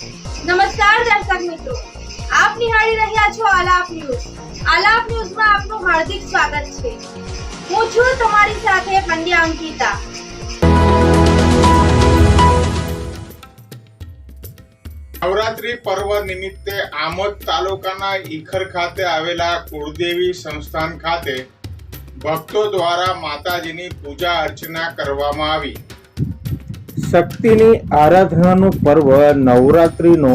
નમસ્કાર દર્શક મિત્રો, આપ નિહાળી રહ્યા છો આલાપ ન્યૂઝ. આલાપ ન્યૂઝમાં આપનું હાર્દિક સ્વાગત છે. હું છું તમારી સાથે પંડ્યા અંકિતા. નવરાત્રી પર્વ નિમિત્તે આમોદ તાલુકાના ઈખર ખાતે આવેલા કુળદેવી સંસ્થાન ખાતે ભક્તો દ્વારા માતાજીની પૂજા અર્ચના કરવામાં આવી. શક્તિની આરાધનાનું પર્વ નવરાત્રિનો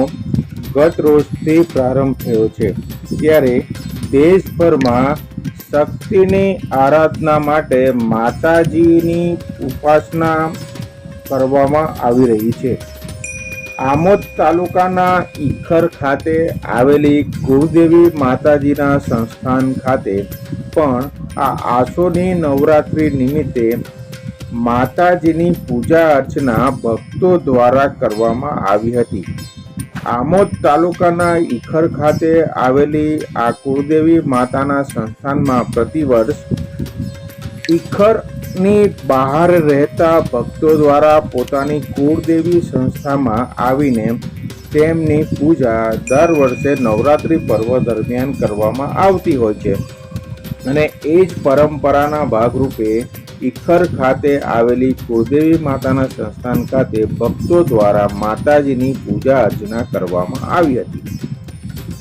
ગત રોજથી પ્રારંભ થયો છે, ત્યારે દેશભરમાં શક્તિની આરાધના માટે માતાજીની ઉપાસના કરવામાં આવી રહી છે. આમોદ તાલુકાના ઈખર ખાતે આવેલી કુળદેવી માતાજીના સંસ્થાન ખાતે પણ આ આસોની નવરાત્રિ નિમિત્તે માતાજીની પૂજા અર્ચના ભક્તો દ્વારા કરવામાં આવી હતી. આમોદ તાલુકાના ઈખર ખાતે આવેલી આ કુળદેવી માતાના સંસ્થાનમાં પ્રતિવર્ષ ઈખરની બહાર રહેતા ભક્તો દ્વારા પોતાની કુળદેવી સંસ્થામાં આવીને તેમની પૂજા દર વર્ષે નવરાત્રિ પર્વ દરમિયાન કરવામાં આવતી હોય છે, અને એ જ પરંપરાના ભાગરૂપે ઈખર ખાતે આવેલી કુળદેવી માતાના સંસ્થાન ખાતે ભક્તો દ્વારા માતાજીની પૂજા અર્ચના કરવામાં આવી હતી.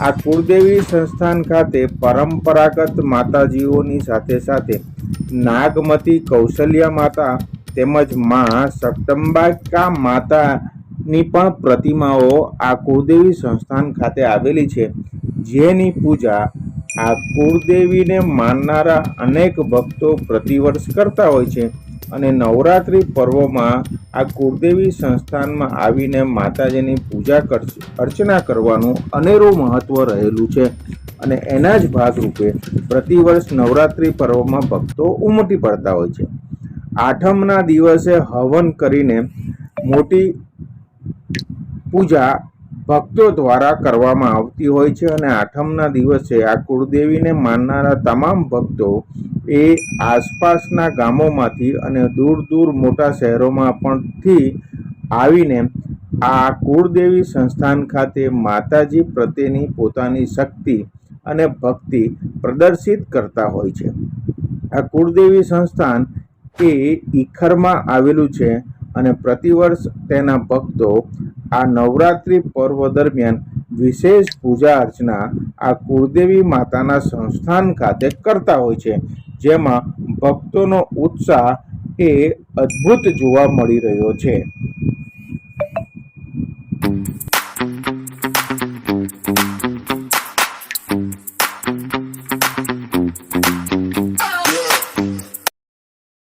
આ કુળદેવી સંસ્થાન ખાતે પરંપરાગત માતાજીઓની સાથે સાથે નાગમતી કૌશલ્યા માતા તેમજ મા સકટંબાકા માતાની પણ પ્રતિમાઓ આ કુળદેવી સંસ્થાન ખાતે આવેલી છે, જેની પૂજા આ કુળદેવીને માનનારા અનેક ભક્તો પ્રતિવર્ષ કરતા હોય છે, અને નવરાત્રિ પર્વમાં આ કુળદેવી સંસ્થાનમાં આવીને માતાજીની પૂજા અર્ચના કરવાનું અનેરું મહત્વ રહેલું છે, અને એના જ ભાગરૂપે પ્રતિવર્ષ નવરાત્રિ પર્વમાં ભક્તો ઉમટી પડતા હોય છે. આઠમના દિવસે હવન કરીને મોટી પૂજા ભક્તો દ્વારા કરવામાં આવતી હોય છે, અને આઠમના દિવસે આ કુળદેવીને માનનારા તમામ ભક્તો એ આસપાસના ગામોમાંથી અને દૂર દૂર મોટા શહેરોમાં પણથી આવીને આ કુળદેવી સંસ્થાન ખાતે માતાજી પ્રત્યેની પોતાની શક્તિ અને ભક્તિ પ્રદર્શિત કરતા હોય છે. આ કુળદેવી સંસ્થાન એ ઈખરમાં આવેલું છે, અને પ્રતિવર્ષ તેના ભક્તો આ નવરાત્રિ પર્વ દરમિયાન વિશેષ પૂજા અર્ચના આ કુળદેવી માતાના સંસ્થાન ખાતે કરતા હોય છે, જેમાં ભક્તોનો ઉત્સાહ એ અદ્ભુત જોવા મળી રહ્યો છે.